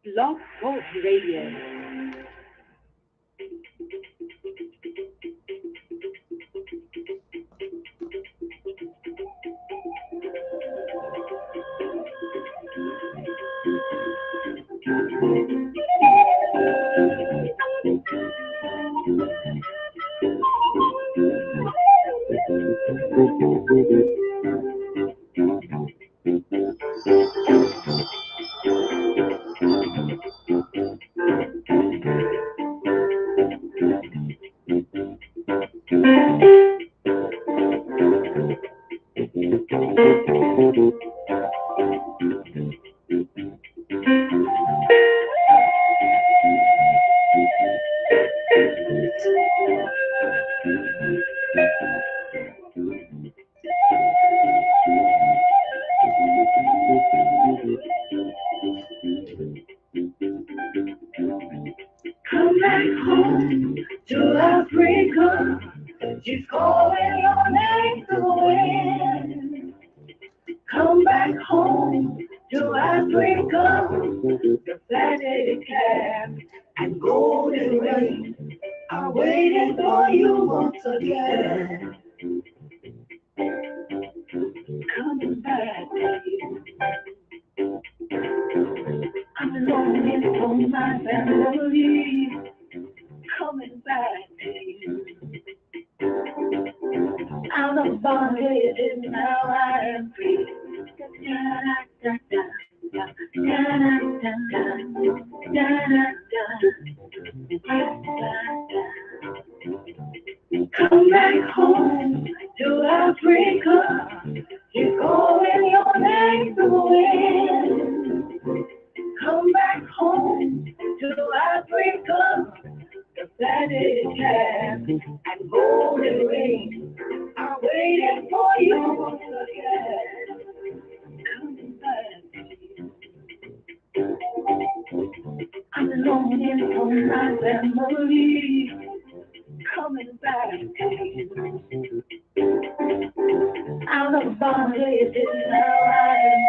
Blog Talk Radio. Come back home to Africa. She's calling your name to win. Come back home to Africa. The fatted calf and golden rain are waiting for you once again. Coming back, I'm longing for my family. Coming back to you. Out of bondage, now I am free. Come back home to Africa. You're calling your name to win. Come back home to Africa. The fatted calf and golden ring are waiting for you once again. Coming back to you. I'm longing for my family. Coming back to you. Out of bondage, now I am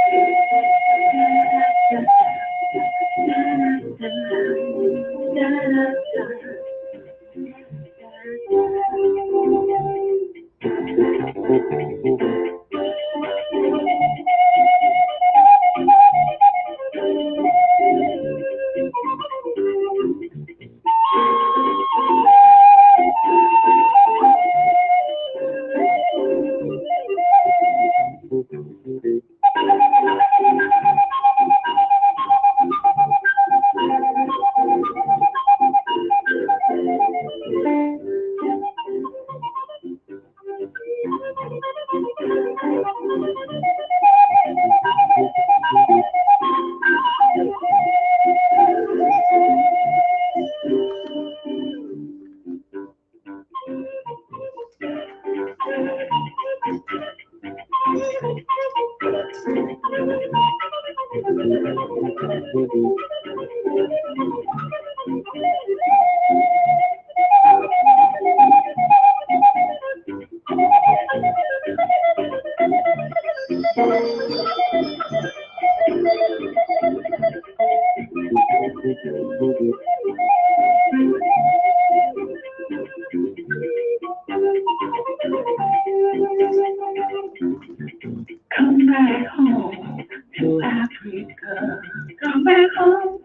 come back home to Africa. Come back home.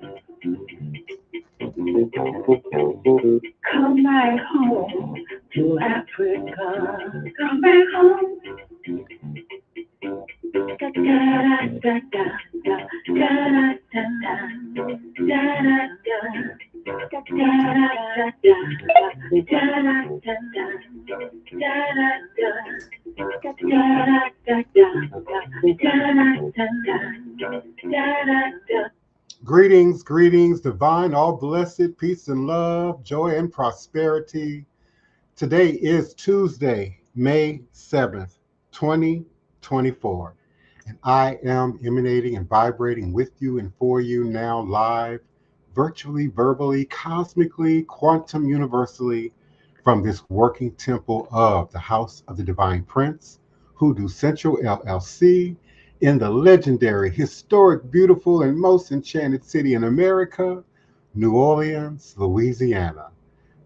Come back home to Africa. Come back home. Da da da da da da da da da Greetings, greetings, divine, all blessed, peace and love, joy and prosperity. Today is Tuesday, May 7th, 2024, and I am emanating and vibrating with you and for you now live, virtually, verbally, cosmically, quantum universally from this working temple of the House of the Divine Prince, Hoodoo Central LLC, in the legendary, historic, beautiful, and most enchanted city in America, New Orleans, Louisiana,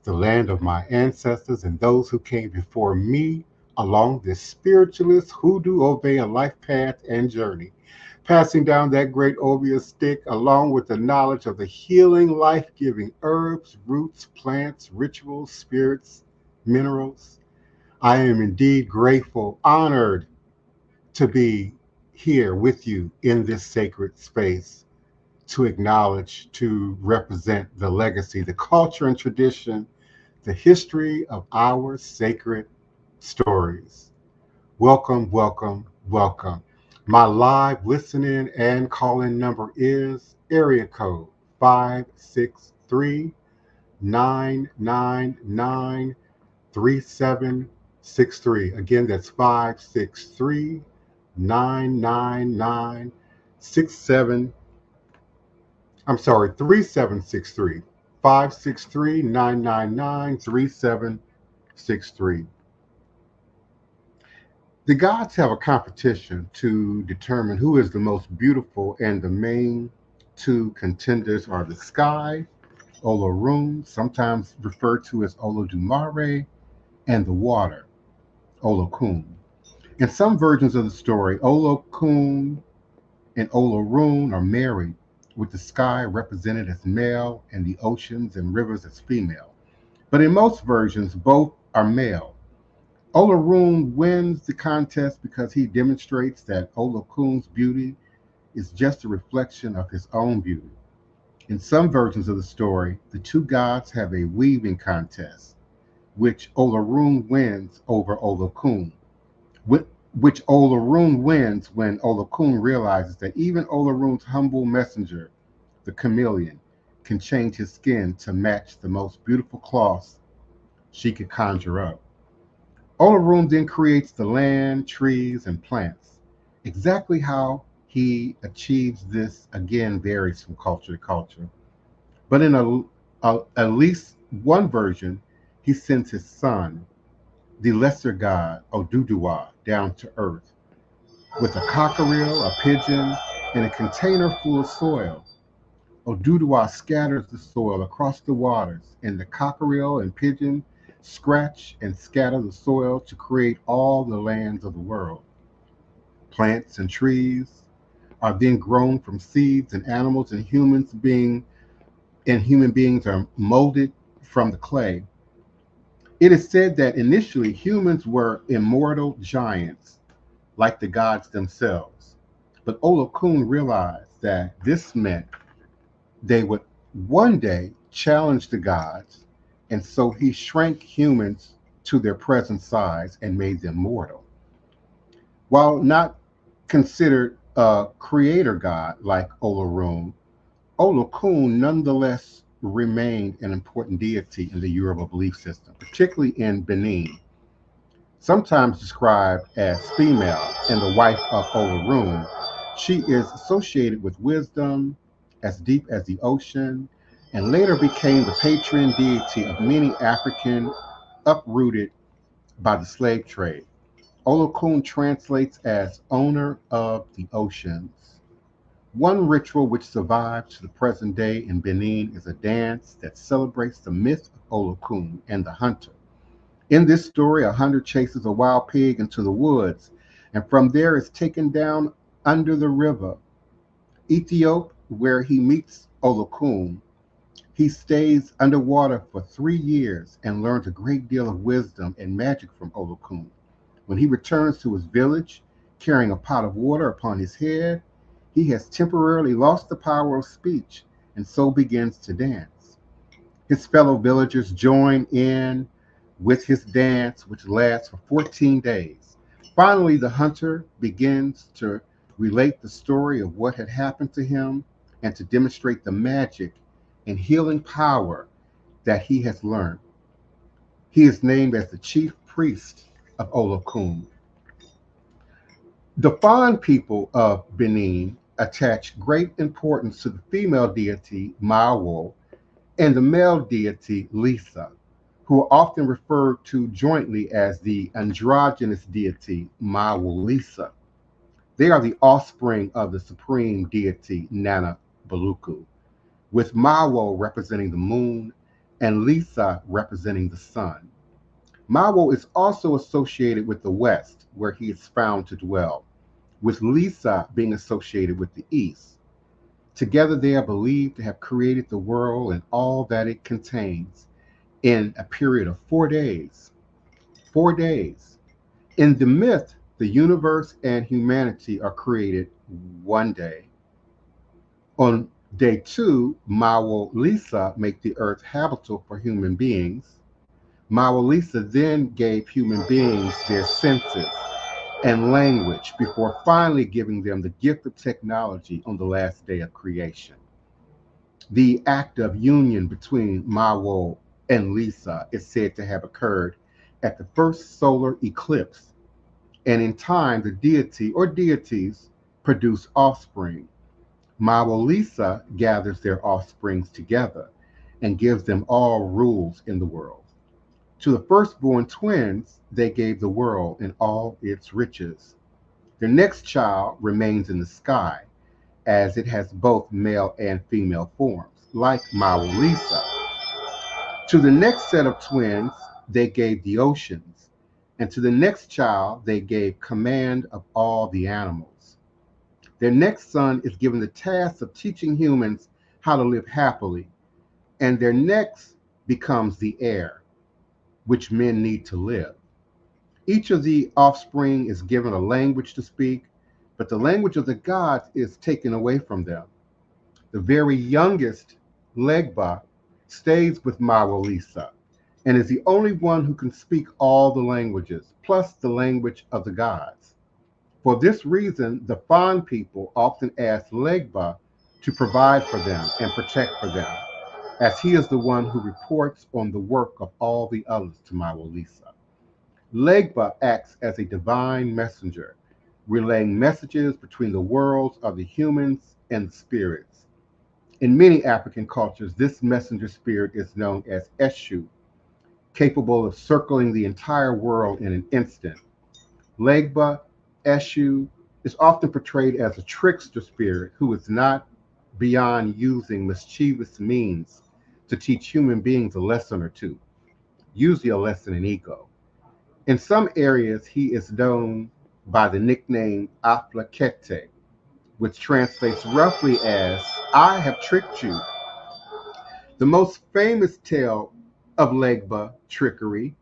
the land of my ancestors and those who came before me along this spiritualist hoodoo Obeah life path and journey, passing down that great Obeah stick along with the knowledge of the healing, life-giving herbs, roots, plants, rituals, spirits, minerals. I am indeed grateful, honored to be here with you in this sacred space to acknowledge, to represent the legacy, the culture and tradition, the history of our sacred stories. Welcome, welcome, welcome. My live listening and calling number is area code 563-999-3763. Again, that's 563-999-67. I'm sorry, 3763. 563-999-3763. The gods have a competition to determine who is the most beautiful, and the main two contenders are the sky, Olorun, sometimes referred to as Olodumare, and the water, Olokun. In some versions of the story, Olokun and Olorun are married, with the sky represented as male and the oceans and rivers as female. But in most versions, both are male. Olorun wins the contest because he demonstrates that Olokun's beauty is just a reflection of his own beauty. In some versions of the story, the two gods have a weaving contest, which Olorun wins over Olokun, which Olorun wins when Olokun realizes that even Olorun's humble messenger, the chameleon, can change his skin to match the most beautiful cloths she could conjure up. Olorun then creates the land, trees, and plants. Exactly how he achieves this again varies from culture to culture. But in at least one version, he sends his son, the lesser god Oduduwa, down to earth with a cockatiel, a pigeon, and a container full of soil. Oduduwa scatters the soil across the waters, and the cockatiel and pigeon scratch and scatter the soil to create all the lands of the world. Plants and trees are then grown from seeds, and animals and human beings are molded from the clay. It is said that initially humans were immortal giants, like the gods themselves. But Olokun realized that this meant they would one day challenge the gods, and so he shrank humans to their present size and made them mortal. While not considered a creator god like Olorun, Olokun nonetheless remained an important deity in the Yoruba belief system, particularly in Benin. Sometimes described as female and the wife of Olorun, she is associated with wisdom as deep as the ocean, and later became the patron deity of many African uprooted by the slave trade. Olokun translates as owner of the oceans. One ritual which survives to the present day in Benin is a dance that celebrates the myth of Olokun and the hunter. In this story, a hunter chases a wild pig into the woods, and from there is taken down under the river Ethiopia, where he meets Olokun. He stays underwater for 3 years and learns a great deal of wisdom and magic from Olokun. When he returns to his village, carrying a pot of water upon his head, he has temporarily lost the power of speech and so begins to dance. His fellow villagers join in with his dance, which lasts for 14 days. Finally, the hunter begins to relate the story of what had happened to him and to demonstrate the magic and healing power that he has learned. He is named as the chief priest of Olokun. The Fon people of Benin attach great importance to the female deity Mawo and the male deity Lisa, who are often referred to jointly as the androgynous deity Mawo Lisa. They are the offspring of the supreme deity Nana Baluku, with Mawo representing the moon and Lisa representing the sun. Mawo is also associated with the west, where he is found to dwell, with Lisa being associated with the east. Together, they are believed to have created the world and all that it contains in a period of 4 days. 4 days. In the myth, the universe and humanity are created one day. On day two, Mawo Lisa make the earth habitable for human beings. Mawo Lisa then gave human beings their senses and language before finally giving them the gift of technology on the last day of creation. The act of union between Mawo and Lisa is said to have occurred at the first solar eclipse, and in time the deity or deities produce offspring. Mawo Lisa gathers their offsprings together and gives them all rules in the world. To the firstborn twins, they gave the world and all its riches. Their next child remains in the sky, as it has both male and female forms, like Mawo Lisa. To the next set of twins, they gave the oceans, and to the next child, they gave command of all the animals. Their next son is given the task of teaching humans how to live happily, and their next becomes the heir, which men need to live. Each of the offspring is given a language to speak, but the language of the gods is taken away from them. The very youngest, Legba, stays with Mawalisa and is the only one who can speak all the languages, plus the language of the gods. For this reason, the Fan people often ask Legba to provide for them and protect for them, as he is the one who reports on the work of all the others to Mawalisa. Legba acts as a divine messenger, relaying messages between the worlds of the humans and the spirits. In many African cultures, this messenger spirit is known as Eshu, capable of circling the entire world in an instant. Legba, Eshu, is often portrayed as a trickster spirit who is not beyond using mischievous means to teach human beings a lesson or two, usually a lesson in ego. In some areas, he is known by the nickname Aflakete, which translates roughly as I have tricked you. The most famous tale of Legba trickery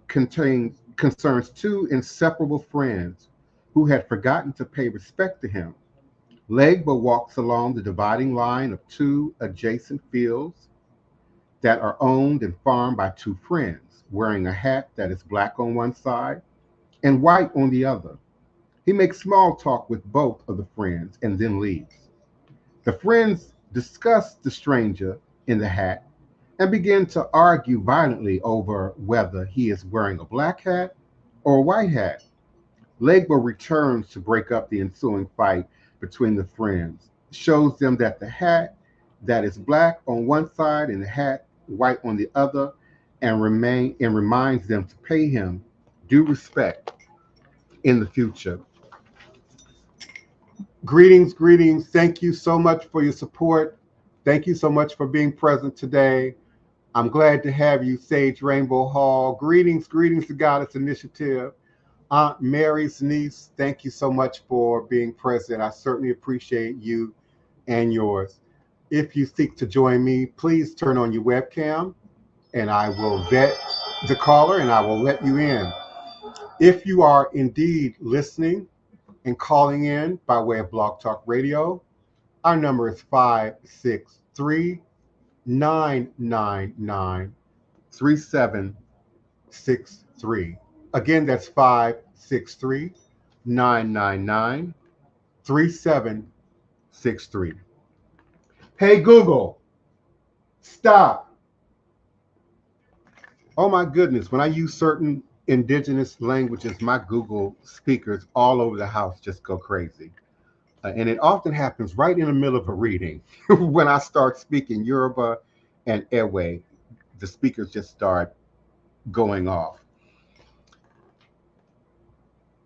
concerns two inseparable friends who had forgotten to pay respect to him. Legba walks along the dividing line of two adjacent fields that are owned and farmed by two friends, wearing a hat that is black on one side and white on the other. He makes small talk with both of the friends and then leaves. The friends discuss the stranger in the hat and begin to argue violently over whether he is wearing a black hat or a white hat. Legba returns to break up the ensuing fight between the friends, shows them that the hat that is black on one side and the hat white on the other, and reminds them to pay him due respect in the future. Greetings, greetings. Thank you so much for your support. Thank you so much for being present today. I'm glad to have you, Sage Rainbow Hall. Greetings, greetings to Goddess Initiative. Aunt Mary's niece, thank you so much for being present. I certainly appreciate you and yours. If you seek to join me, please turn on your webcam and I will vet the caller and I will let you in. If you are indeed listening and calling in by way of Blog Talk Radio, our number is 563-999-3763. Again, that's 563-999-3763. Hey, Google, stop. Oh my goodness, when I use certain indigenous languages, my Google speakers all over the house just go crazy. And it often happens right in the middle of a reading. When I start speaking Yoruba and Ewe, the speakers just start going off.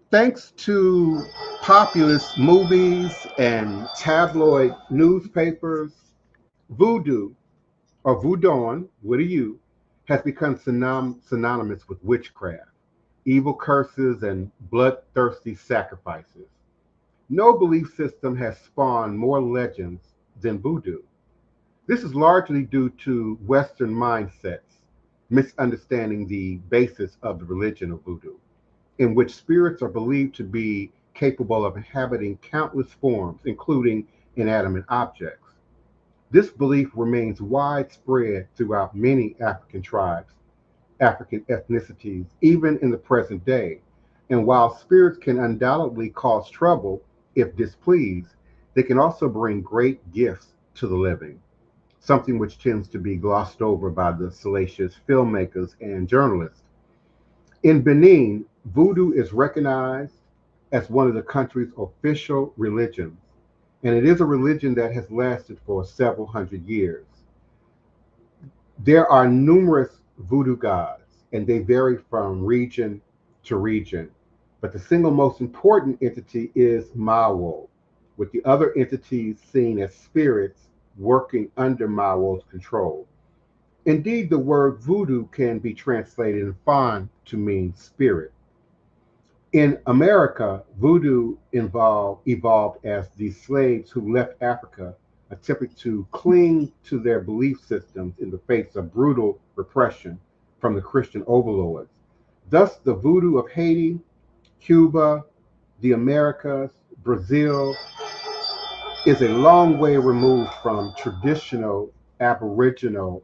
Thanks to populist movies and tabloid newspapers, voodoo or voodoo with a U has become synonymous with witchcraft, evil curses, and bloodthirsty sacrifices. No belief system has spawned more legends than voodoo. This is largely due to Western mindsets misunderstanding the basis of the religion of voodoo, in which spirits are believed to be capable of inhabiting countless forms, including inanimate objects. This belief remains widespread throughout many African tribes, African ethnicities, even in the present day. And while spirits can undoubtedly cause trouble if displeased, they can also bring great gifts to the living, something which tends to be glossed over by the salacious filmmakers and journalists. In Benin, voodoo is recognized as one of the country's official religions, and it is a religion that has lasted for several hundred years. There are numerous voodoo gods, and they vary from region to region. But the single most important entity is Mawo, with the other entities seen as spirits working under Mawo's control. Indeed, the word voodoo can be translated in Fon to mean spirit. In America, voodoo evolved as the slaves who left Africa attempted to cling to their belief systems in the face of brutal repression from the Christian overlords. Thus, the voodoo of Haiti, Cuba, the Americas, Brazil is a long way removed from traditional Aboriginal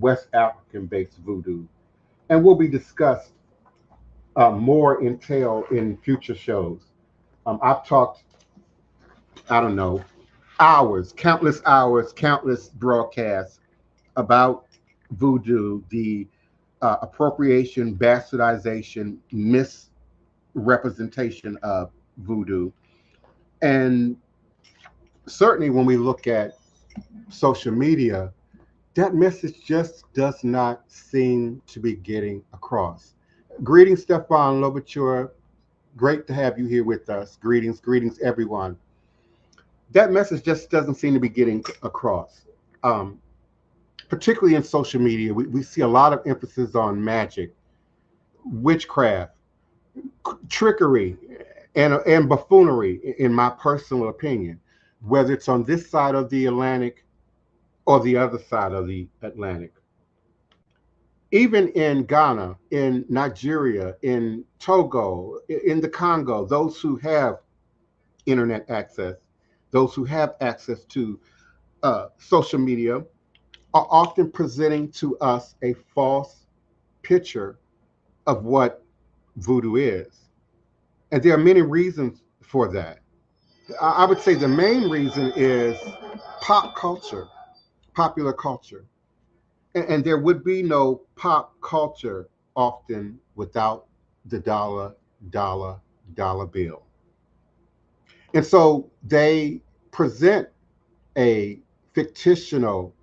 West African based voodoo and will be discussed more in detail in future shows. I've talked, I don't know, hours, countless broadcasts about voodoo, the appropriation, bastardization, misrepresentation of voodoo. And certainly when we look at social media, that message just does not seem to be getting across. Greetings, Stefan Lobature. Great to have you here with us. Greetings, everyone. That message just doesn't seem to be getting across. Particularly in social media, we see a lot of emphasis on magic, witchcraft, trickery, and buffoonery, in my personal opinion, whether it's on this side of the Atlantic or the other side of the Atlantic. Even in Ghana, in Nigeria, in Togo, in the Congo, those who have internet access, those who have access to social media, are often presenting to us a false picture of what voodoo is. And there are many reasons for that. I would say the main reason is pop culture, popular culture. And there would be no pop culture often without the dollar, dollar bill. And so they present a fictional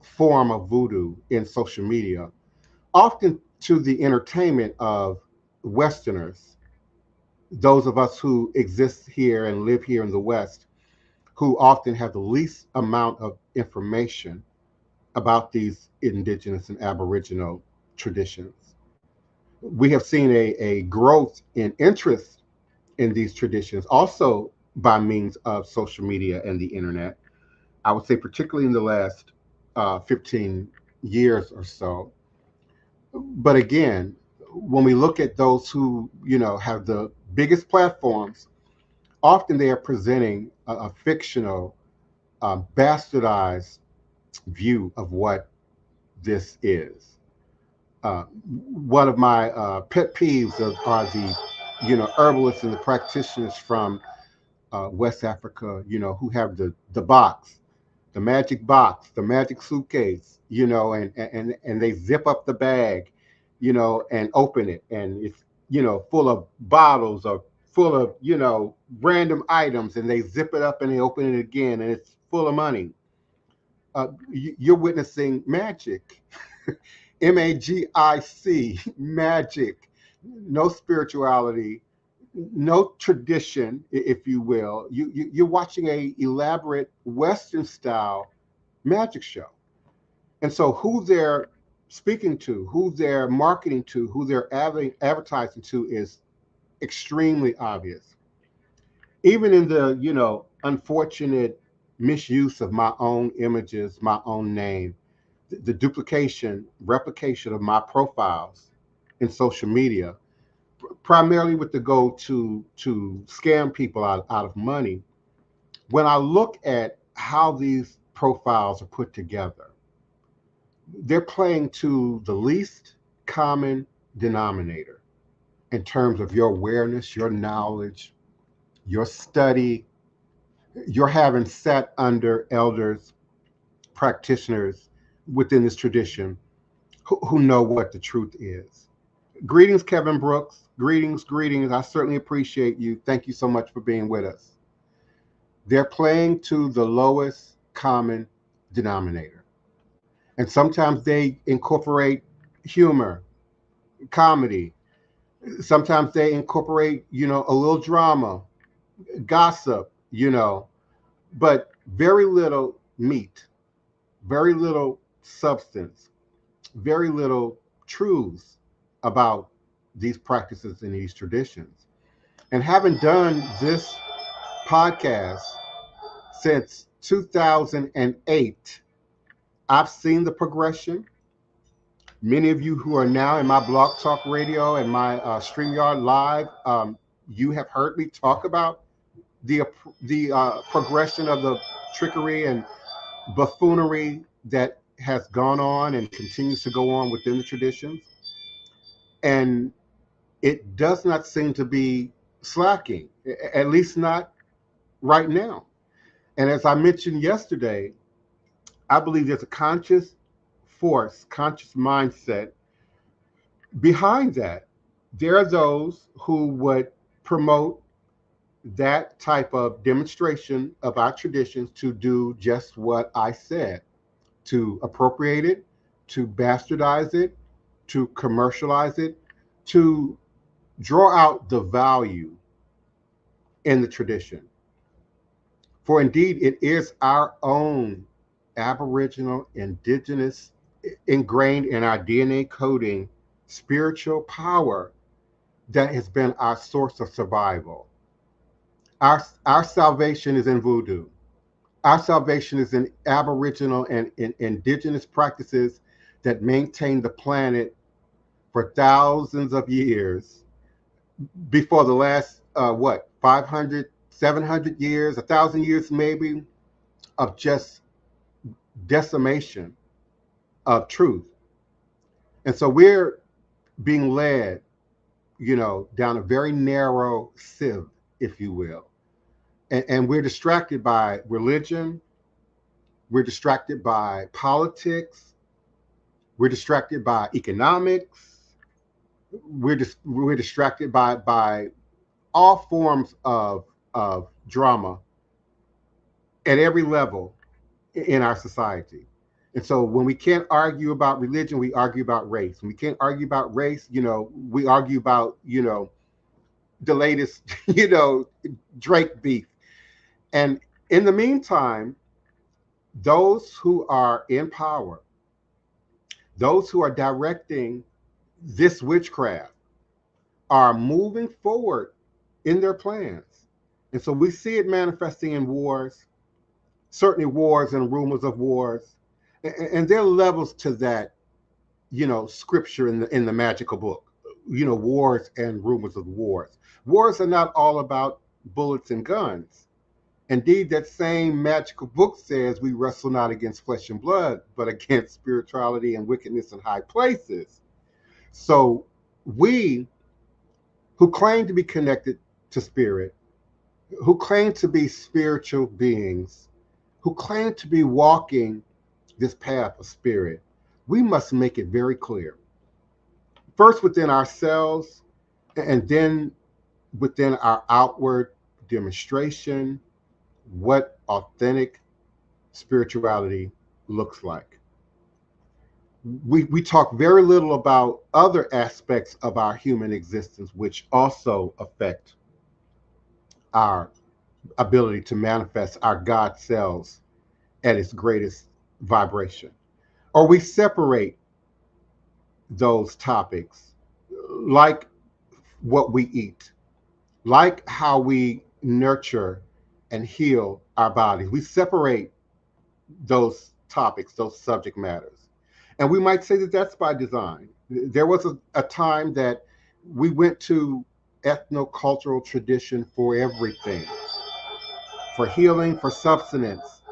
form of voodoo in social media, often to the entertainment of Westerners, those of us who exist here and live here in the West, who often have the least amount of information about these indigenous and aboriginal traditions. We have seen a growth in interest in these traditions also by means of social media and the internet. I would say, particularly in the last 15 years or so. But again, when we look at those who, have the biggest platforms, often they are presenting a fictional, bastardized view of what this is. One of my pet peeves are the, herbalists and the practitioners from West Africa, who have the box, the magic box, the magic suitcase, and they zip up the bag, and open it, and it's, full of bottles or full of, random items, and they zip it up and they open it again, and it's full of money. You're witnessing magic. Magic, magic, no spirituality, no tradition, if you will. You're watching a elaborate Western style magic show. And so who they're speaking to, who they're marketing to, who they're advertising to is extremely obvious. Even in the, unfortunate misuse of my own images, my own name, the duplication, replication of my profiles in social media, primarily with the goal to scam people out of money. When I look at how these profiles are put together, they're playing to the least common denominator in terms of your awareness, your knowledge, your study, your having sat under elders, practitioners within this tradition who know what the truth is. Greetings, Kevin Brooks. Greetings, greetings. I certainly appreciate you. Thank you so much for being with us. They're playing to the lowest common denominator. And sometimes they incorporate humor, comedy. Sometimes they incorporate, a little drama, gossip, but very little meat, very little substance, very little truths about these practices and these traditions. And having done this podcast since 2008, I've seen the progression. Many of you who are now in my Blog Talk Radio and my StreamYard Live, you have heard me talk about the progression of the trickery and buffoonery that has gone on and continues to go on within the traditions. And it does not seem to be slacking, at least not right now. And as I mentioned yesterday, I believe there's a conscious force, conscious mindset behind that. There are those who would promote that type of demonstration of our traditions to do just what I said, to appropriate it, to bastardize it, to commercialize it, to draw out the value in the tradition. For indeed, it is our own Aboriginal, indigenous, ingrained in our DNA coding, spiritual power that has been our source of survival. Our salvation is in voodoo. Our salvation is in Aboriginal and in indigenous practices that maintain the planet for thousands of years before the last, 500, 700 years, 1,000 years maybe, of just decimation of truth. And so we're being led, down a very narrow sieve, if you will. And we're distracted by religion. We're distracted by politics. We're distracted by economics. We're distracted by all forms of drama at every level in our society. And so when we can't argue about religion, we argue about race. When we can't argue about race, we argue about, the latest, Drake beef. And in the meantime, those who are in power, those who are directing this witchcraft, are moving forward in their plans. And so we see it manifesting in wars, certainly wars and rumors of wars. And there are levels to that, scripture in the magical book, wars and rumors of wars. Wars are not all about bullets and guns. Indeed, that same magical book says we wrestle not against flesh and blood, but against spirituality and wickedness in high places. So we who claim to be connected to spirit, who claim to be spiritual beings, who claim to be walking this path of spirit, we must make it very clear. First within ourselves, and then within our outward demonstration, what authentic spirituality looks like. We talk very little about other aspects of our human existence which also affect our ability to manifest our God selves at its greatest vibration. Or we separate those topics, like what we eat, like how we nurture and heal our bodies. We separate those topics, those subject matters. And we might say that that's by design. There was a time that we went to ethnocultural tradition for everything, for healing, for substance,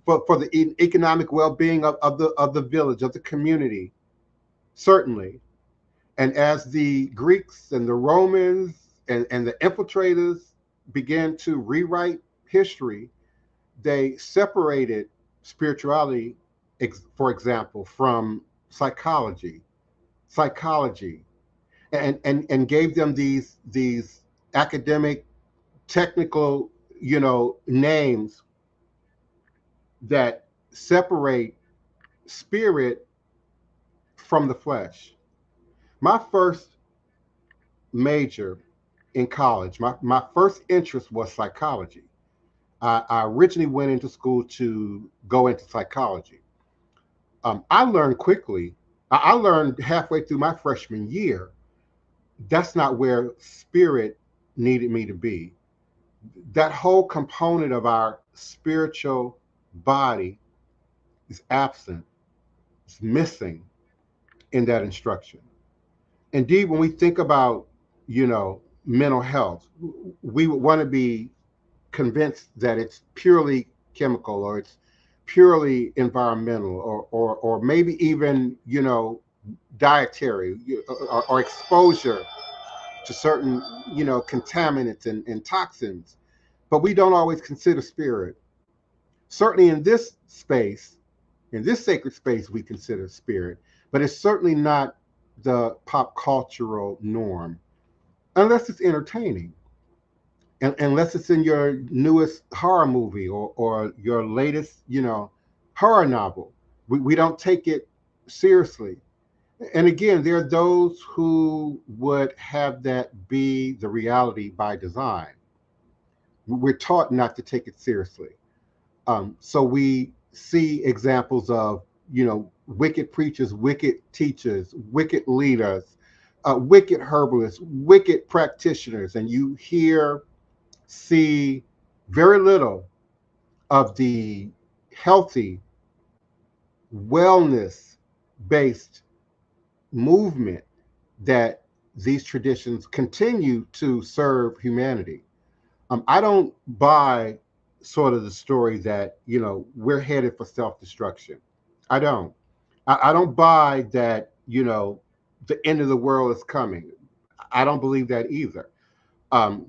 for the economic well-being of the village, of the community, certainly. And as the Greeks and the Romans and the infiltrators began to rewrite history, they separated spirituality, for example, from psychology, and gave them these academic, technical, names that separate spirit from the flesh. My first major in college, my first interest was psychology. I originally went into school to go into psychology. I learned quickly. I learned halfway through my freshman year. That's not where spirit needed me to be. That whole component of our spiritual body is absent, it's missing in that instruction. Indeed, when we think about, mental health, we would want to be convinced that it's purely chemical, or it's purely environmental, or maybe even, dietary, or exposure to certain, contaminants and toxins. But we don't always consider spirit. Certainly in this space, in this sacred space, we consider spirit, but it's certainly not the pop cultural norm, unless it's entertaining, and unless it's in your newest horror movie, or your latest, horror novel. We don't take it seriously. And again, there are those who would have that be the reality by design. We're taught not to take it seriously. So we see examples of, wicked preachers, wicked teachers, wicked leaders, wicked herbalists, wicked practitioners, and you see very little of the healthy, wellness based movement that these traditions continue to serve humanity. I don't buy sort of the story that, we're headed for self-destruction. I don't. I don't buy that, the end of the world is coming. I don't believe that either.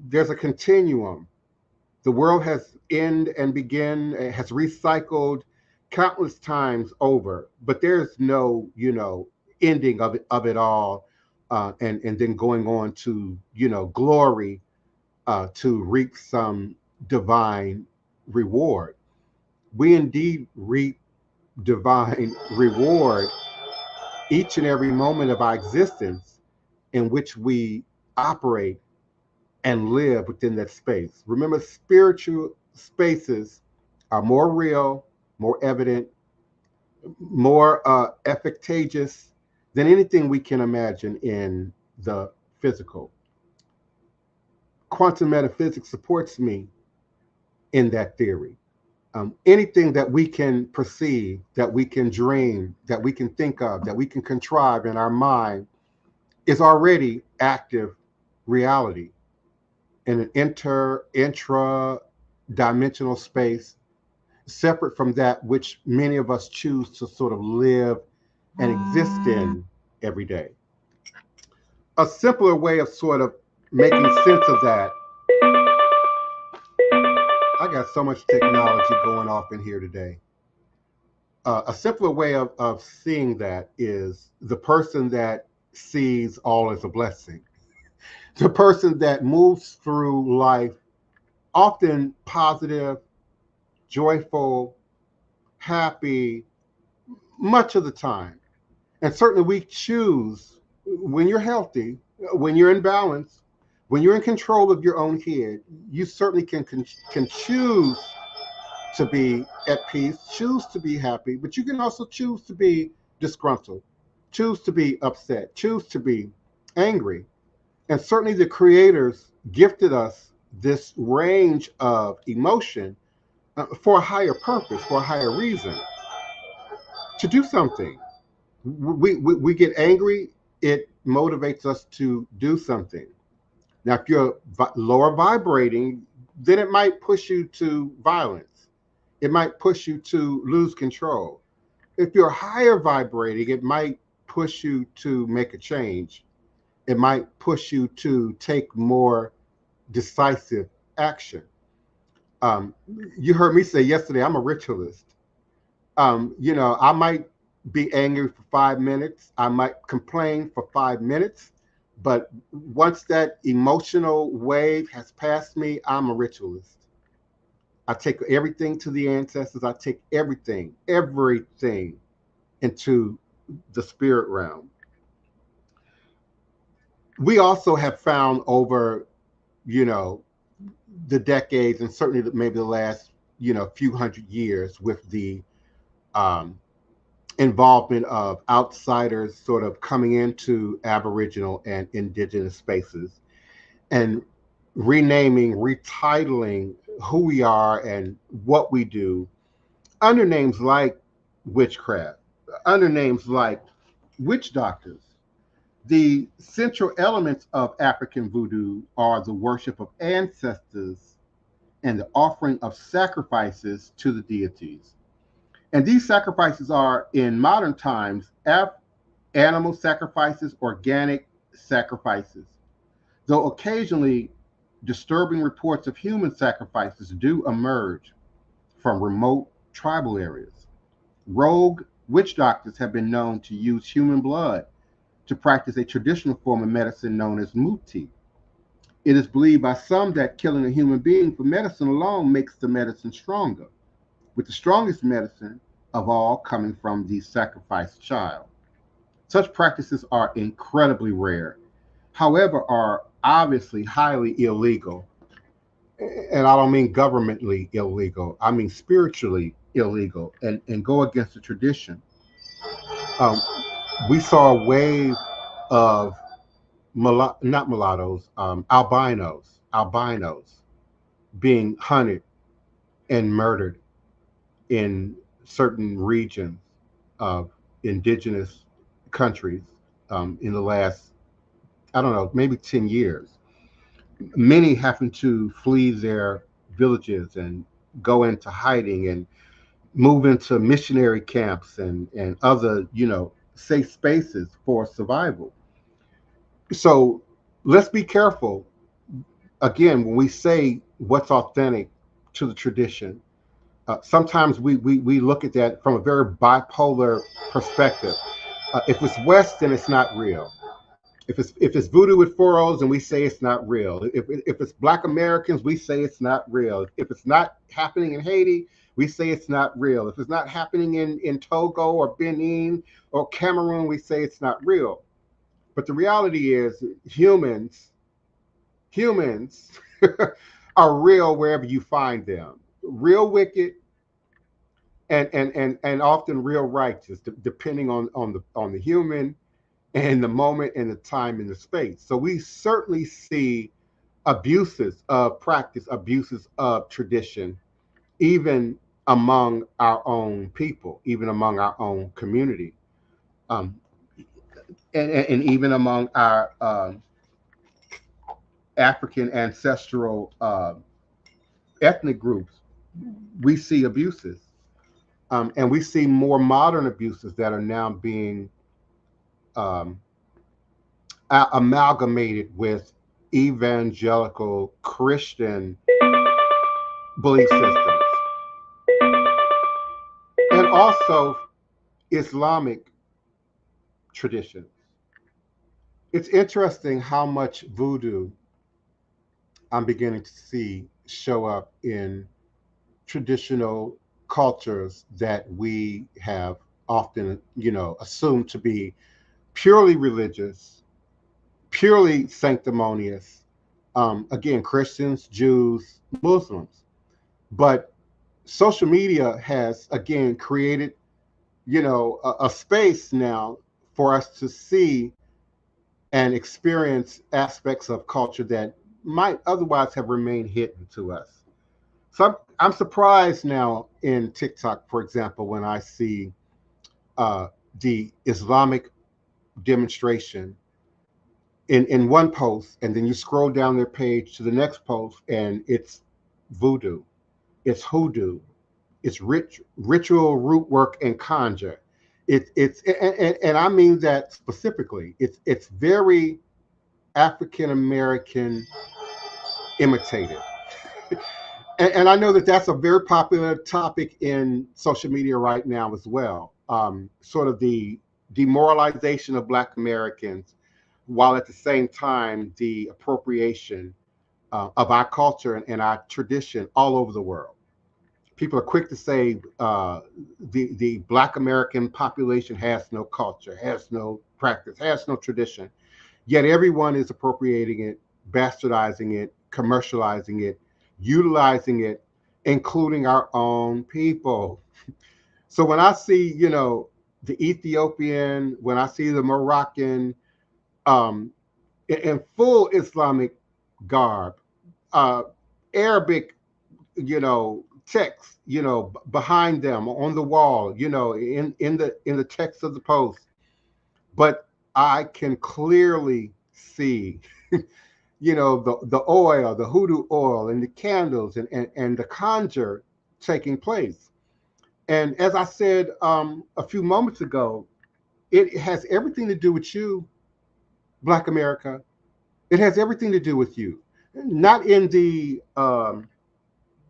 There's a continuum. The world has end and begin, has recycled countless times over, but there's no, ending of it all, and then going on to, glory, to reap some divine reward. We indeed reap divine reward each and every moment of our existence in which we operate and live within that space. Remember, spiritual spaces are more real, more evident, more efficacious than anything we can imagine in the physical. Quantum metaphysics supports me in that theory. Anything that we can perceive, that we can dream, that we can think of, that we can contrive in our mind is already active reality in an intra dimensional space, separate from that which many of us choose to sort of live and exist in every day. A simpler way of sort of making sense of that. I got so much technology going off in here today. A simpler way of seeing that is the person that sees all as a blessing, the person that moves through life often positive, joyful, happy, much of the time. And certainly we choose, when you're healthy, when you're in balance, When you're in control of your own head, you certainly can choose to be at peace, choose to be happy, but you can also choose to be disgruntled, choose to be upset, choose to be angry. And certainly the creators gifted us this range of emotion for a higher purpose, for a higher reason, to do something. We get angry, it motivates us to do something. Now, if you're lower vibrating, then it might push you to violence. It might push you to lose control. If you're higher vibrating, it might push you to make a change. It might push you to take more decisive action. Um, you heard me say yesterday, I'm a ritualist. I might be angry for 5 minutes. I might complain for 5 minutes. But once that emotional wave has passed me, I'm a ritualist. I take everything to the ancestors. I take everything into the spirit realm. We also have found over, you know, the decades and certainly maybe the last, few hundred years with the um, involvement of outsiders sort of coming into Aboriginal and indigenous spaces and renaming, retitling who we are and what we do under names like witchcraft, under names like witch doctors. The central elements of African voodoo are the worship of ancestors and the offering of sacrifices to the deities. And these sacrifices are, in modern times, animal sacrifices, organic sacrifices, though occasionally disturbing reports of human sacrifices do emerge from remote tribal areas. Rogue witch doctors have been known to use human blood to practice a traditional form of medicine known as muti. It is believed by some that killing a human being for medicine alone makes the medicine stronger, with the strongest medicine of all coming from the sacrificed child. Such practices are incredibly rare, however, are obviously highly illegal. And I don't mean governmentally illegal, I mean spiritually illegal and go against the tradition. Um, we saw a wave of not mulattoes, albinos being hunted and murdered in certain regions of indigenous countries in the last, I don't know, maybe 10 years. Many having to flee their villages and go into hiding and move into missionary camps and other, safe spaces for survival. So let's be careful, again, when we say what's authentic to the tradition. Sometimes we look at that from a very bipolar perspective. If it's West, then it's not real. If it's voodoo with four O's, then we say it's not real. If it's Black Americans, we say it's not real. If it's not happening in Haiti, we say it's not real. If it's not happening in Togo or Benin or Cameroon, we say it's not real. But the reality is humans are real wherever you find them. Real wicked and often real righteous, depending on the human and the moment and the time and the space. So we certainly see abuses of practice, abuses of tradition, even among our own people, even among our own community, um, and even among our African ancestral ethnic groups, we see abuses. And we see more modern abuses that are now being um, amalgamated with evangelical Christian belief systems and also Islamic traditions. It's interesting how much voodoo I'm beginning to see show up in traditional cultures that we have often, assumed to be purely religious, purely sanctimonious, Again, Christians, Jews, Muslims. But social media has, again, created, a space now for us to see and experience aspects of culture that might otherwise have remained hidden to us. So I'm surprised now in TikTok, for example, when I see uh, the Islamic demonstration in one post, and then you scroll down their page to the next post, and it's voodoo, it's hoodoo, it's ritual root work and conjure. And I mean that specifically. It's very African American imitated. And I know that that's a very popular topic in social media right now as well. Sort of the demoralization of Black Americans, while at the same time the appropriation of our culture and our tradition all over the world. People are quick to say the Black American population has no culture, has no practice, has no tradition. Yet everyone is appropriating it, bastardizing it, commercializing it, utilizing it, including our own people. So when I see, the Ethiopian, when I see the Moroccan, in full Islamic garb, uh, Arabic, text, behind them on the wall, in the text of the post, but I can clearly see, the oil, the hoodoo oil, and the candles, and the conjure taking place. And as I said a few moments ago, it has everything to do with you, Black America. It has everything to do with you, not in the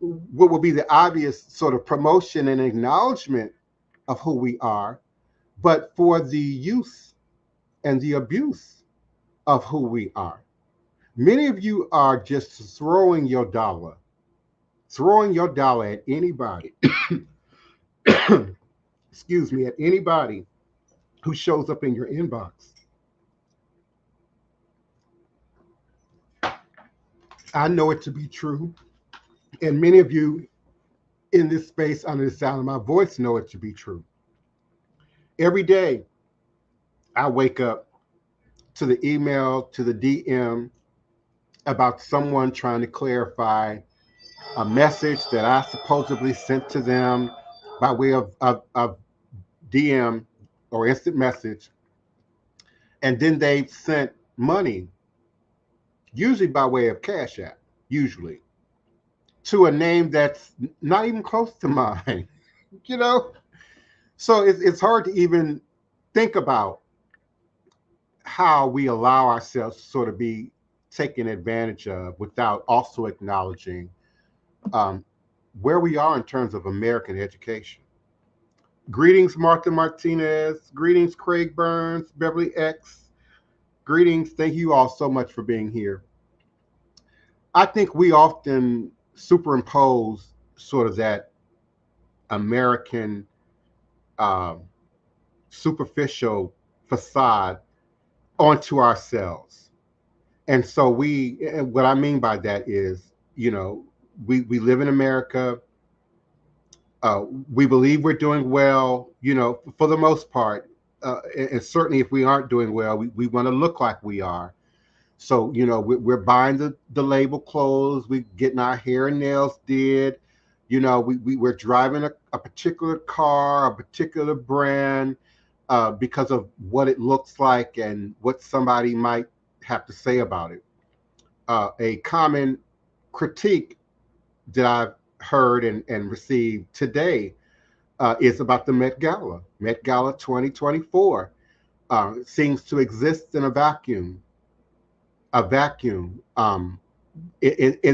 what will be the obvious sort of promotion and acknowledgement of who we are, but for the use and the abuse of who we are. Many of you are just throwing your dollar at anybody, excuse me, at anybody who shows up in your inbox. I know it to be true, and many of you in this space under the sound of my voice know it to be true. Every day, I wake up to the email, to the DM about someone trying to clarify a message that I supposedly sent to them by way of DM or instant message. And then they sent money, usually by way of Cash App, usually, to a name that's not even close to mine, you know? So it's hard to even think about how we allow ourselves to sort of be taken advantage of without also acknowledging um, where we are in terms of American education. Greetings, Martha Martinez. Greetings, Craig Burns, Beverly X. Greetings. Thank you all so much for being here. I think we often superimpose sort of that American um, superficial facade onto ourselves. And so what I mean by that is, we live in America. We believe we're doing well, for the most part. And certainly if we aren't doing well, we want to look like we are. So, we're buying the label clothes, we're getting our hair and nails did, we're driving a particular car, a particular brand, because of what it looks like and what somebody might have to say about it. A common critique that I've heard and received today is about the Met Gala. Met Gala 2024 seems to exist in a vacuum in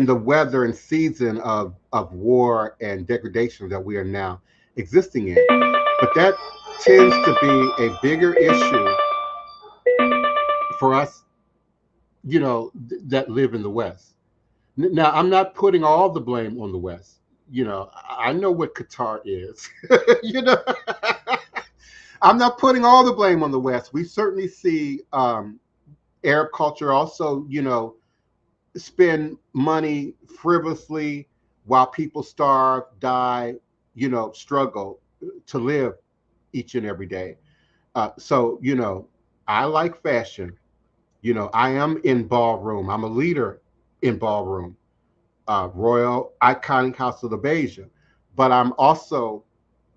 the weather and season of war and degradation that we are now existing in. But that tends to be a bigger issue for us, that live in the West. Now, I'm not putting all the blame on the West. I know what Qatar is. you know, I'm not putting all the blame on the West. We certainly see Arab culture also, spend money frivolously while people starve, die, struggle to live each and every day. So, I like fashion. I am in ballroom. I'm a leader in ballroom, Royal Iconic House of Obeah. But I'm also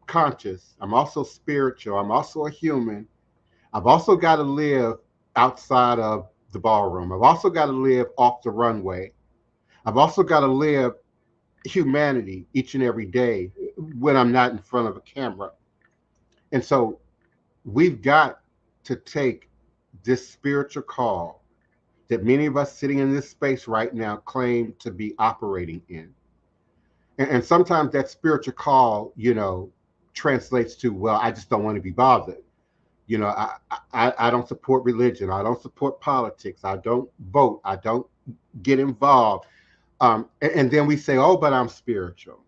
conscious. I'm also spiritual. I'm also a human. I've also got to live outside of the ballroom. I've also got to live off the runway. I've also got to live humanity each and every day when I'm not in front of a camera. And so we've got to take this spiritual call that many of us sitting in this space right now claim to be operating in. And sometimes that spiritual call, translates to, well, I just don't want to be bothered. I don't support religion. I don't support politics. I don't vote. I don't get involved. And then we say, oh, but I'm spiritual.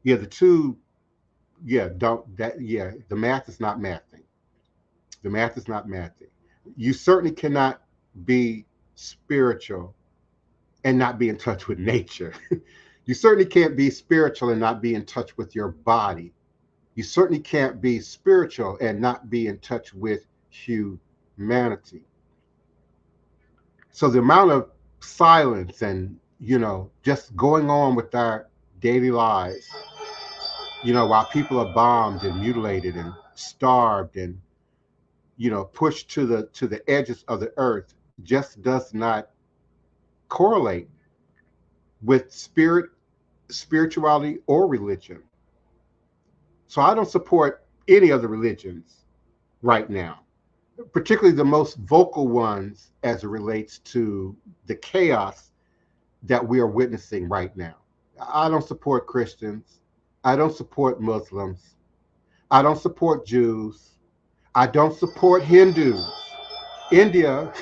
Yeah, the two, yeah, don't that, yeah, the math is not mathing. The math is not mathing. You certainly cannot be spiritual and not be in touch with nature. You certainly can't be spiritual and not be in touch with your body. You certainly can't be spiritual and not be in touch with humanity. So the amount of silence and, just going on with our daily lives, while people are bombed and mutilated and starved and, pushed to the edges of the earth just does not correlate with spirituality, or religion. So I don't support any of the religions right now, particularly the most vocal ones as it relates to the chaos that we are witnessing right now. I don't support Christians. I don't support Muslims. I don't support Jews. I don't support Hindus. India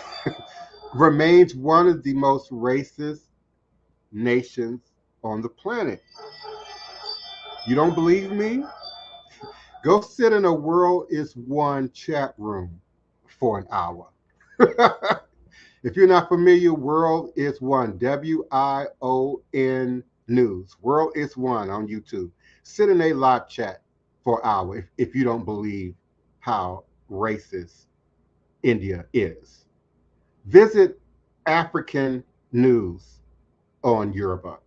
remains one of the most racist nations on the planet. You don't believe me? Go sit in a World is One chat room for an hour. If you're not familiar, World is One, WION News. World is One on YouTube. Sit in a live chat for an hour if you don't believe how racist India is. Visit African News on Yoruba.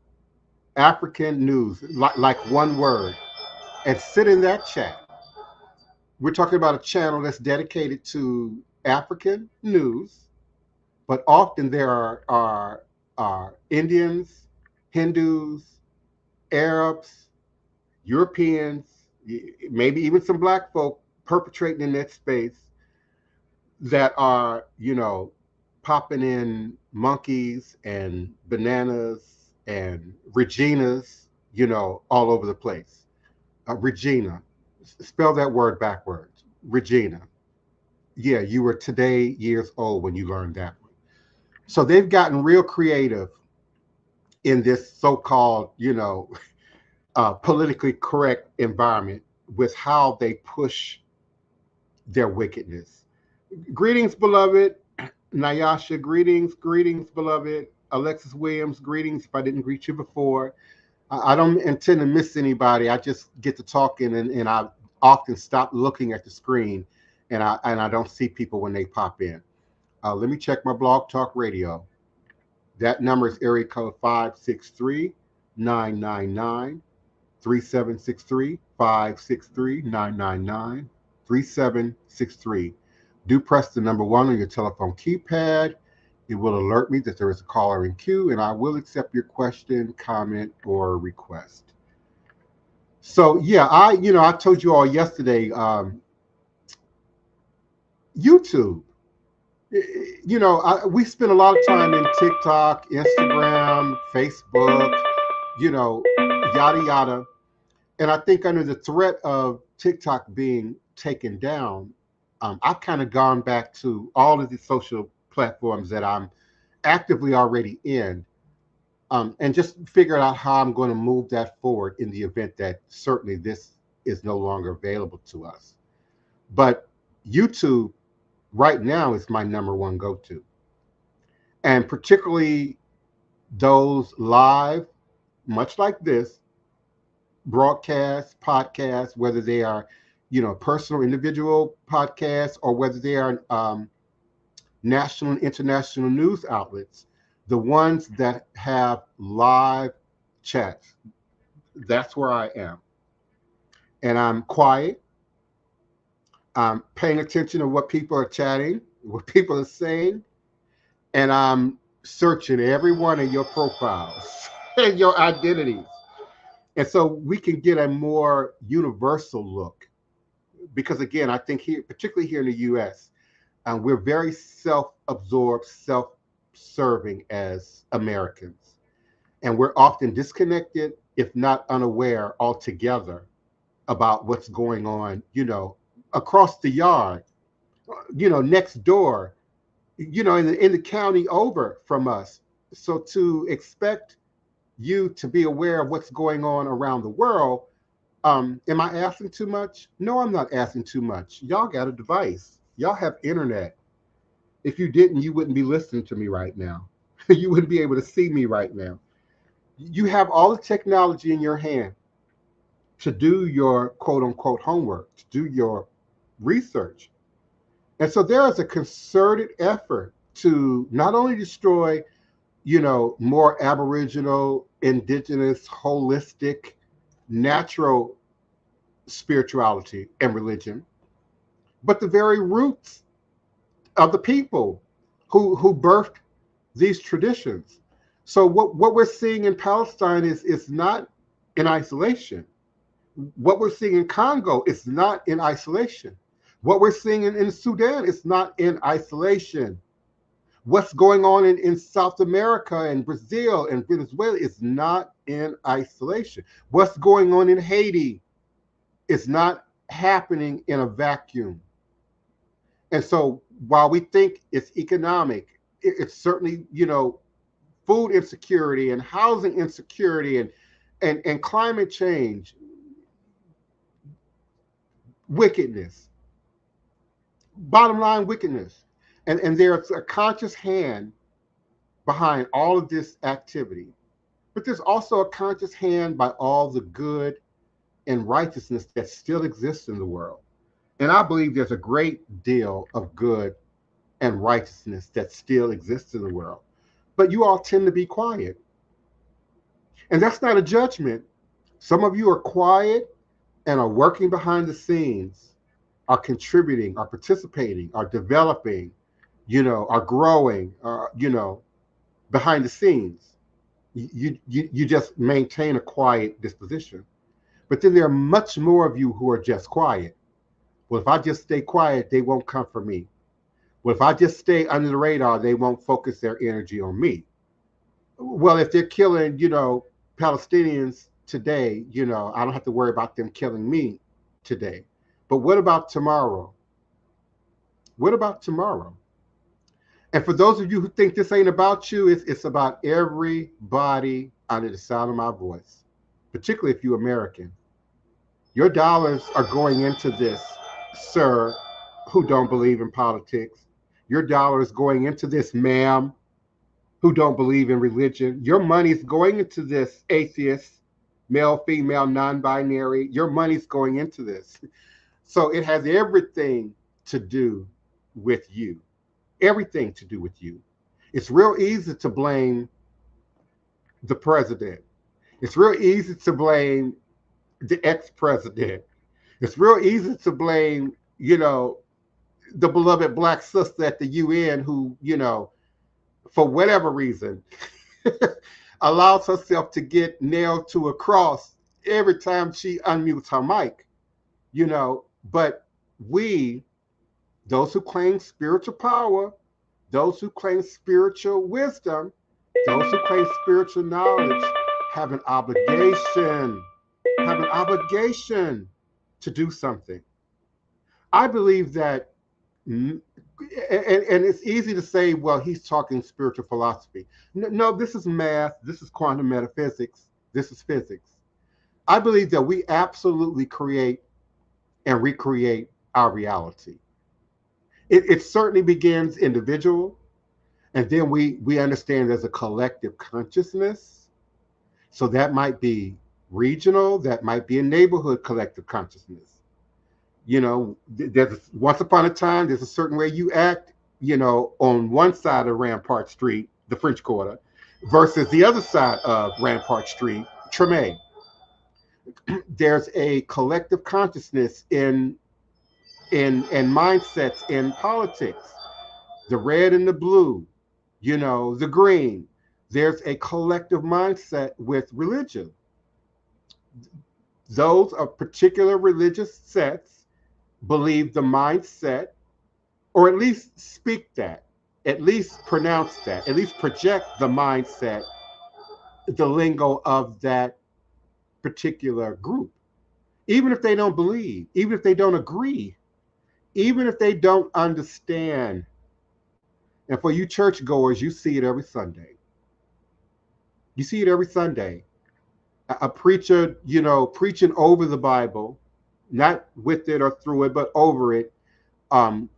African News, like one word, and sit in that chat. We're talking about a channel that's dedicated to African news, but often there are Indians, Hindus, Arabs, Europeans, maybe even some black folk perpetrating in that space that are, popping in monkeys and bananas and Reginas, all over the place. Regina, spell that word backwards. Regina. Yeah, you were today years old when you learned that one. So they've gotten real creative in this so-called, politically correct environment with how they push their wickedness. Greetings, beloved. Nyasha, greetings, beloved. Alexis Williams, greetings. If I didn't greet you before, I don't intend to miss anybody. I just get to talking, and I often stop looking at the screen, and I don't see people when they pop in. Let me check my Blog Talk Radio. That number is area code 563-999-3763, 563-999-3763. Do press the number 1 on your telephone keypad. It will alert me that there is a caller in queue, and I will accept your question, comment, or request. So yeah, I told you all yesterday, YouTube. We spend a lot of time in TikTok, Instagram, Facebook, yada yada. And I think under the threat of TikTok being taken down, I've kind of gone back to all of the social platforms that I'm actively already in, and just figured out how I'm going to move that forward in the event that certainly this is no longer available to us. But YouTube right now is my number one go-to. and particularly those live, much like this, broadcasts, podcasts, whether they are, personal individual podcasts or whether they are national and international news outlets, the ones that have live chats. That's where I am. And I'm quiet. I'm paying attention to what people are chatting, what people are saying, and I'm searching every one of your profiles and your identities. And so we can get a more universal look. Because again, I think here, particularly here in the US, we're very self-absorbed, self-serving as Americans. And we're often disconnected, if not unaware altogether, about what's going on, across the yard, next door, in the county over from us. So to expect you to be aware of what's going on around the world, am I asking too much? No, I'm not asking too much. Y'all got a device. Y'all have internet. If you didn't, you wouldn't be listening to me right now. You wouldn't be able to see me right now. You have all the technology in your hand to do your quote unquote homework, to do your research. And so there is a concerted effort to not only destroy, more Aboriginal, indigenous, holistic, natural spirituality and religion, but the very roots of the people who birthed these traditions. So what we're seeing in Palestine is not in isolation. What we're seeing in Congo is not in isolation. What we're seeing in Sudan is not in isolation. What's going on in South America and Brazil and Venezuela is not in isolation. What's going on in Haiti is not happening in a vacuum. And so while we think it's economic, it's certainly, food insecurity and housing insecurity and climate change, wickedness, bottom line wickedness. And there's a conscious hand behind all of this activity. But there's also a conscious hand by all the good and righteousness that still exists in the world. And I believe there's a great deal of good and righteousness that still exists in the world. But you all tend to be quiet. And that's not a judgment. Some of you are quiet and are working behind the scenes, are contributing, are participating, are developing, are growing, behind the scenes. You just maintain a quiet disposition. But then there are much more of you who are just quiet. Well, if I just stay quiet, they won't come for me. Well, if I just stay under the radar, they won't focus their energy on me. Well, if they're killing, Palestinians today, I don't have to worry about them killing me today. But what about tomorrow? What about tomorrow? And for those of you who think this ain't about you, it's about everybody under the sound of my voice, particularly if you're American. Your dollars are going into this, sir, who don't believe in politics. Your dollar is going into this, ma'am, who don't believe in religion. Your money is going into this, atheist, male, female, non-binary. Your money's going into this. So it has everything to do with you. Everything to do with you. It's real easy to blame the president. It's real easy to blame the ex-president. It's real easy to blame, the beloved black sister at the UN who, for whatever reason, allows herself to get nailed to a cross every time she unmutes her mic, but we, those who claim spiritual power, those who claim spiritual wisdom, those who claim spiritual knowledge have an obligation to do something. I believe that, and it's easy to say, well, he's talking spiritual philosophy. No, this is math, this is quantum metaphysics, this is physics. I believe that we absolutely create and recreate our reality. It certainly begins individual, And then we understand there's a collective consciousness. So that might be regional, that might be a neighborhood collective consciousness. You know, there's once upon a time, there's a certain way you act, you know, on one side of Rampart Street, the French Quarter, versus the other side of Rampart Street, Treme. There's a collective consciousness in mindsets in politics, the red and the blue, you know, the green. There's a collective mindset with religion. Those of particular religious sets believe the mindset, or at least speak that, at least pronounce that, at least project the mindset, the lingo of that particular group. Even if they don't believe, even if they don't agree, even if they don't understand. And for you churchgoers, you see it every Sunday. You see it every Sunday. A preacher, you know, preaching over the Bible, not with it or through it, but over it.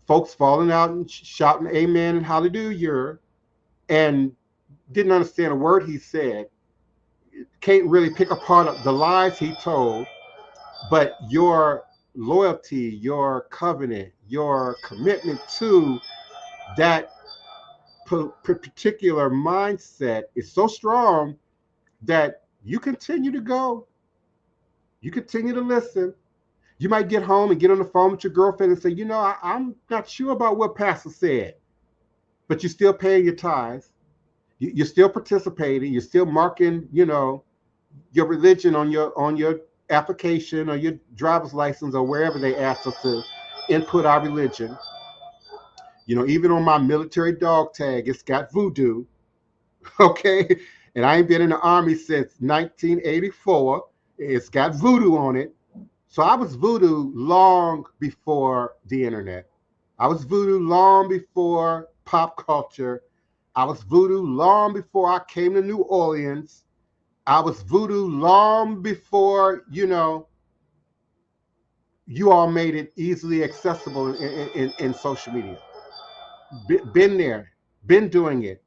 Folks falling out and shouting amen and hallelujah, and didn't understand a word he said. Can't really pick apart the lies he told, but your loyalty, your covenant, your commitment to that particular mindset is so strong that you continue to go. You continue to listen. You might get home and get on the phone with your girlfriend and say, you know, I'm not sure about what Pastor said, but you're still paying your tithes. You're still participating. You're still marking, you know, your religion on your application or your driver's license or wherever they ask us to input our religion. You know, even on my military dog tag, it's got voodoo. Okay. And I ain't been in the Army since 1984. It's got voodoo on it. So I was voodoo long before the internet. I was voodoo long before pop culture. I was voodoo long before I came to New Orleans. I was voodoo long before, you know, you all made it easily accessible in social media. Been there, been doing it.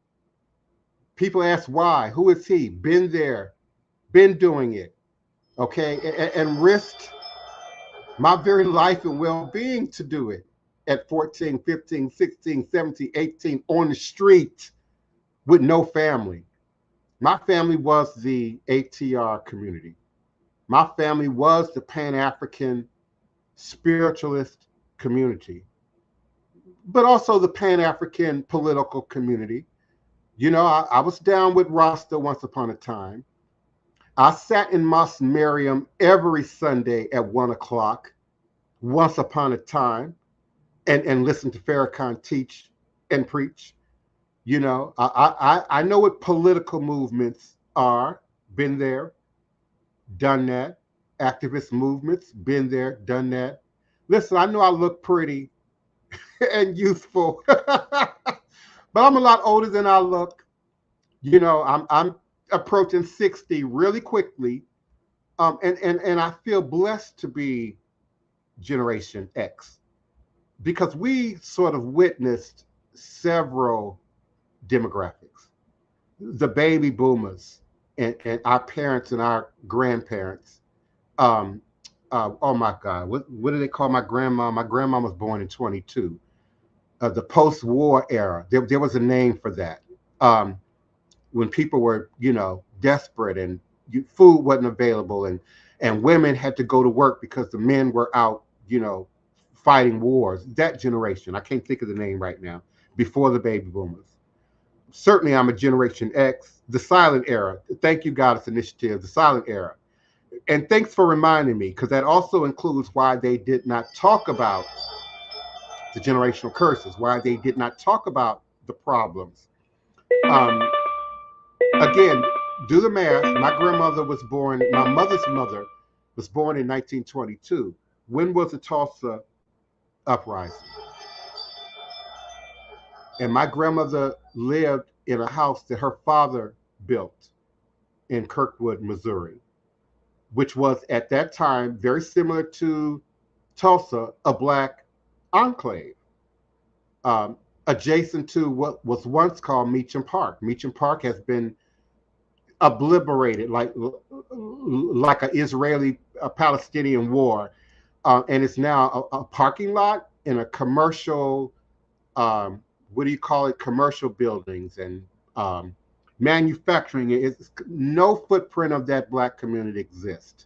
People ask why, who is he? Been there, been doing it. Okay, and risked my very life and well-being to do it at 14, 15, 16, 17, 18 on the street with no family. My family was the ATR community. My family was the Pan-African spiritualist community, but also the Pan-African political community. You know, I was down with Rasta once upon a time. I sat in Mosque Miriam every Sunday at 1 o'clock, once upon a time, and listened to Farrakhan teach and preach. You know, I know what political movements are, been there, done that. Activist movements, been there, done that. Listen, I know I look pretty and youthful, but I'm a lot older than I look. You know, I'm approaching 60 really quickly, and I feel blessed to be Generation X because we sort of witnessed several demographics, the baby boomers and our parents and our grandparents. Um, oh my God, what do they call my grandma? My grandma was born in 22. The post-war era, there was a name for that. When people were, you know, desperate and food wasn't available and women had to go to work because the men were out, you know, fighting wars. That generation, I can't think of the name right now, before the baby boomers. Certainly I'm a Generation X, the silent era. Thank you, Goddess Initiative, the silent era. And thanks for reminding me, because that also includes why they did not talk about the generational curses, why they did not talk about the problems. Um, Again, do the math. My grandmother was born, my mother's mother was born in 1922. When was the Tulsa uprising? And my grandmother lived in a house that her father built in Kirkwood, Missouri, which was at that time very similar to Tulsa, a Black enclave. adjacent to what was once called Meacham Park. Meacham Park has been obliterated like an Israeli Palestinian war, and it's now a parking lot in a commercial, what do you call it, commercial buildings and manufacturing. It's no footprint of that black community exists.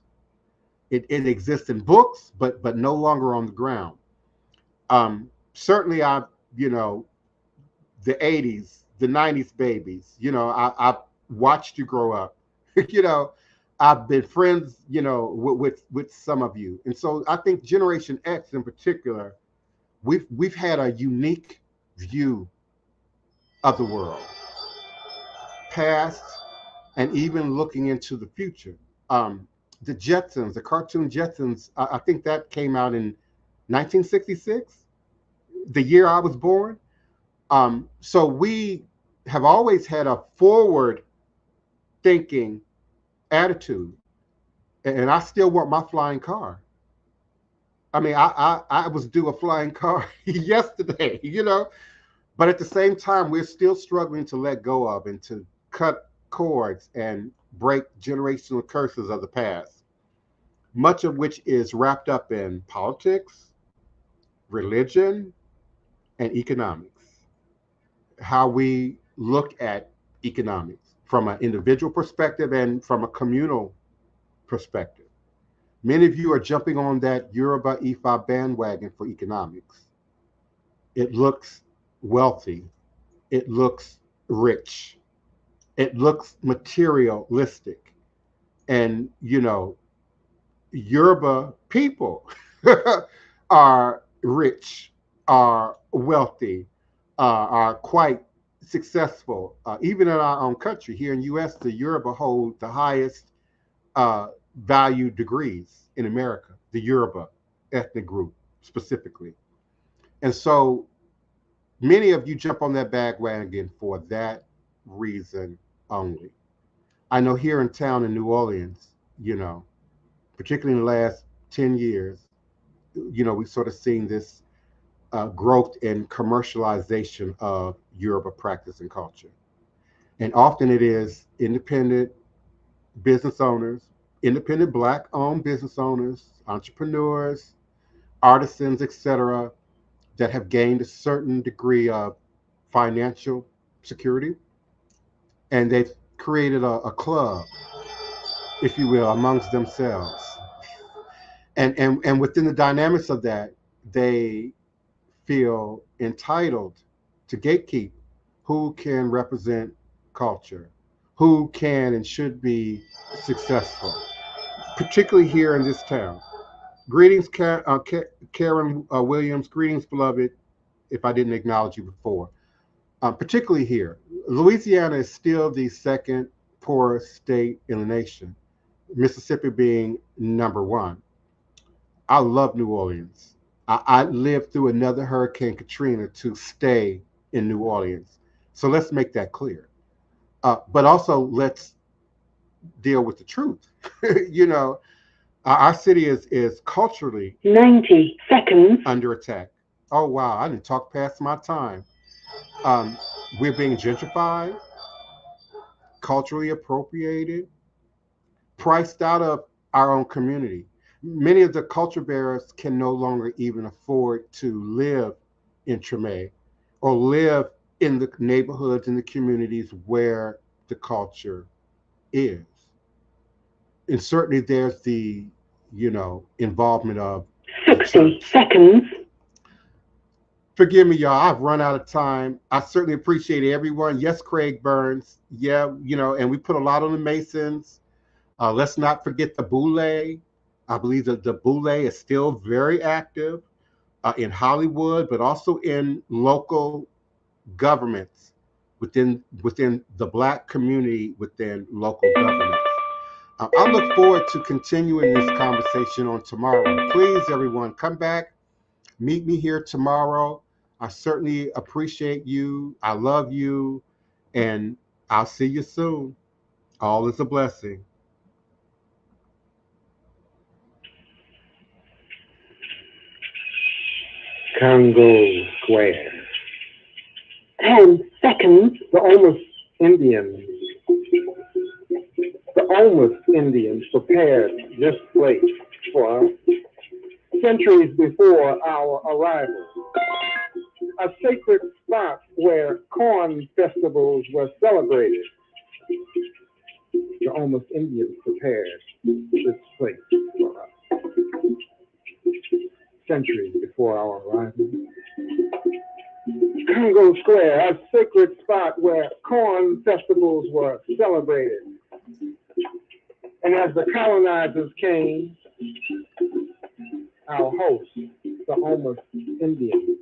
It exists in books, but no longer on the ground. Certainly, you know, the 80s, the 90s babies, I watched you grow up. you know, I've been friends, with some of you. And so I think Generation X in particular, we've had a unique view of the world, past and even looking into the future. The Jetsons, the cartoon Jetsons, I think that came out in 1966, the year I was born. So we have always had a forward thinking attitude, and I still want my flying car. I mean, I was due a flying car yesterday, but at the same time, we're still struggling to let go of and to cut cords and break generational curses of the past, much of which is wrapped up in politics, religion, and economics. How we look at economics from an individual perspective and from a communal perspective. Many of you are jumping on that Yoruba Ifa bandwagon for economics. It looks wealthy. It looks rich. It looks materialistic. And, Yoruba people are rich, are wealthy, are quite successful. Even in our own country, here in the U.S., the Yoruba hold the highest uh, value degrees in America, the Yoruba ethnic group specifically. And so many of you jump on that bandwagon for that reason only. I know here in town in New Orleans, particularly in the last 10 years, we've sort of seen this growth and commercialization of Yoruba practice and culture. And often it is independent business owners, independent black owned business owners, entrepreneurs, artisans, etc., that have gained a certain degree of financial security. And they've created a club, if you will, amongst themselves. And within the dynamics of that, they feel entitled to gatekeep who can represent culture, who can and should be successful, particularly here in this town. Greetings, Karen Williams. Greetings, beloved, if I didn't acknowledge you before. Particularly here. Louisiana is still the second poorest state in the nation, Mississippi being number one. I love New Orleans. I lived through another Hurricane Katrina to stay in New Orleans. So let's make that clear. But also, let's deal with the truth. you know, our city is culturally 90 seconds. under attack. Oh, wow. I didn't talk past my time. Um, we're being gentrified, culturally appropriated, priced out of our own community. Many of the culture bearers can no longer even afford to live in Treme or live in the neighborhoods and the communities where the culture is. And certainly there's the, involvement of 60 seconds. Forgive me, y'all. I've run out of time. I certainly appreciate everyone. Yes, Craig Burns. Yeah, and we put a lot on the Masons. Let's not forget the Boule. I believe that the Boule is still very active in Hollywood, but also in local governments within the Black community within local governments. I look forward to continuing this conversation on tomorrow. Please, everyone, come back. Meet me here tomorrow. I certainly appreciate you. I love you. And I'll see you soon. All is a blessing. Congo Square. 10 seconds. The Almost Indians prepared this place for us centuries before our arrival. A sacred spot where corn festivals were celebrated. The Almost Indians prepared this place for us centuries before our arrival. Congo Square, a sacred spot where corn festivals were celebrated. And as the colonizers came, our hosts, the Almost Indians,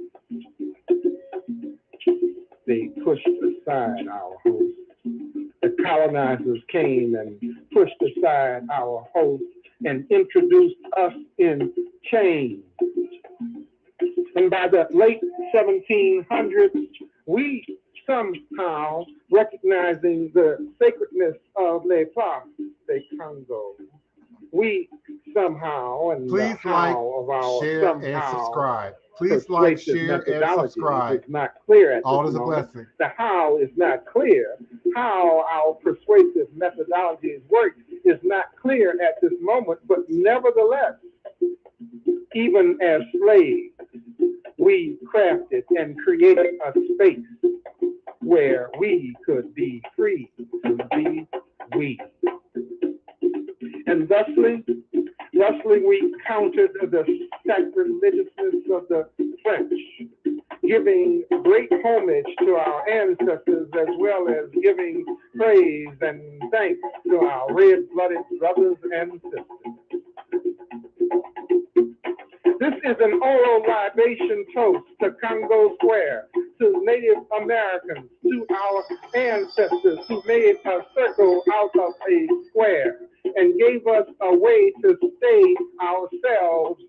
they pushed aside our hosts. The colonizers came and pushed aside our hosts and introduced us in chains. And by the late 1700s, we somehow, recognizing the sacredness of Le Place de Congo, we somehow, and please the like, how of our share, and somehow subscribe. Please like, share, and subscribe. Is not clear at All this is a moment. blessing. The how is not clear. How our persuasive methodologies work is not clear at this moment, but nevertheless, even as slaves, we crafted and created a space where we could be free to be we. And thusly we countered the sacrilegiousness of the French, giving great homage to our ancestors as well as giving praise and thanks to our red-blooded brothers and sisters. This is an oral libation toast to Congo Square, to Native Americans, to our ancestors who made a circle out of a square and gave us a way to save ourselves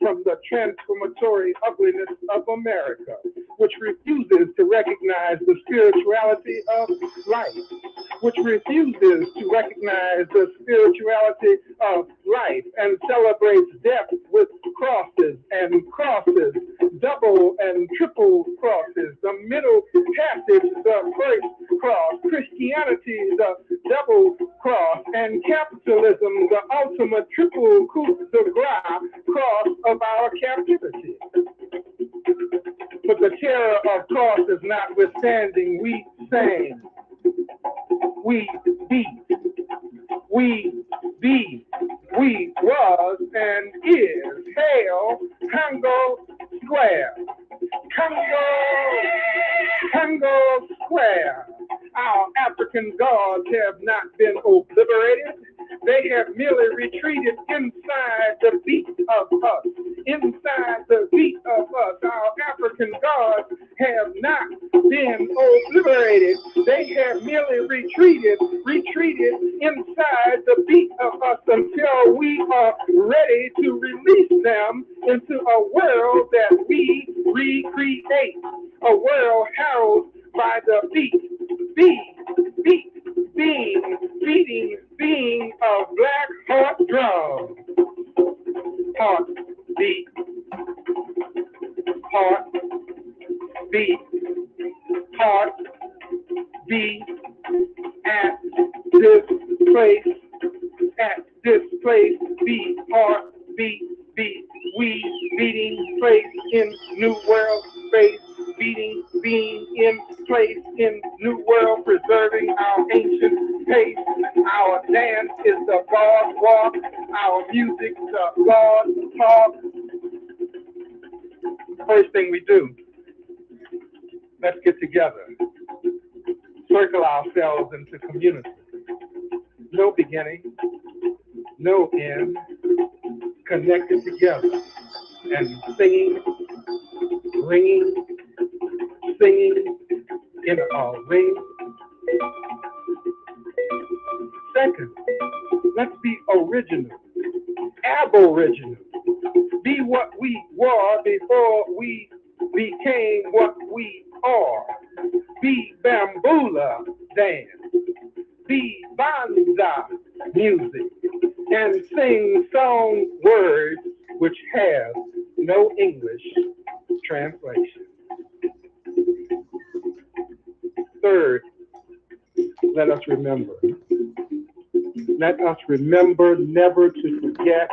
from the transformatory ugliness of America, which refuses to recognize the spirituality of life, which refuses to recognize the spirituality of life and celebrates death with crosses, double and triple crosses, the middle passage, the first cross, Christianity, the double cross, and capitalism, the ultimate triple coup de grace cross of our captivity. But the terror of crosses notwithstanding, we sang, we beat, we be, we was and is. Hail Congo Square. Congo Square. Our African gods have not been obliterated. They have merely retreated inside the beat of us. Inside the beat of us, our African gods have not been obliterated. They have merely retreated inside the beat of us until we are ready to release them into a world that we recreate. A world heralded by the beating of black heart drums. Heartbeat, at this place, beat, heartbeat, beat, we beating place in new world space, being in place in new world, preserving our ancient pace. Our dance is the God walk, our music the God talk. First thing we do, let's get together, circle ourselves into community. No beginning, no end, connected together and singing in a ring. Second, let's be original, aboriginal. Be what we were before we became what we are. Be bamboola dance. Be banza music. And sing song words which have no English translation. Third, let us remember. Let us remember never to forget.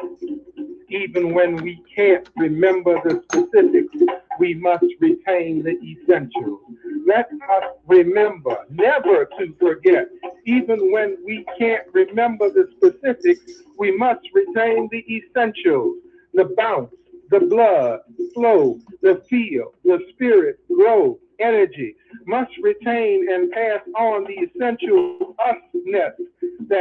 Even when we can't remember the specifics, we must retain the essentials. Let us remember never to forget. Even when we can't remember the specifics, we must retain the essentials. The bounce, the blood, flow, the feel, the spirit, grow, energy, must retain and pass on the essential usness that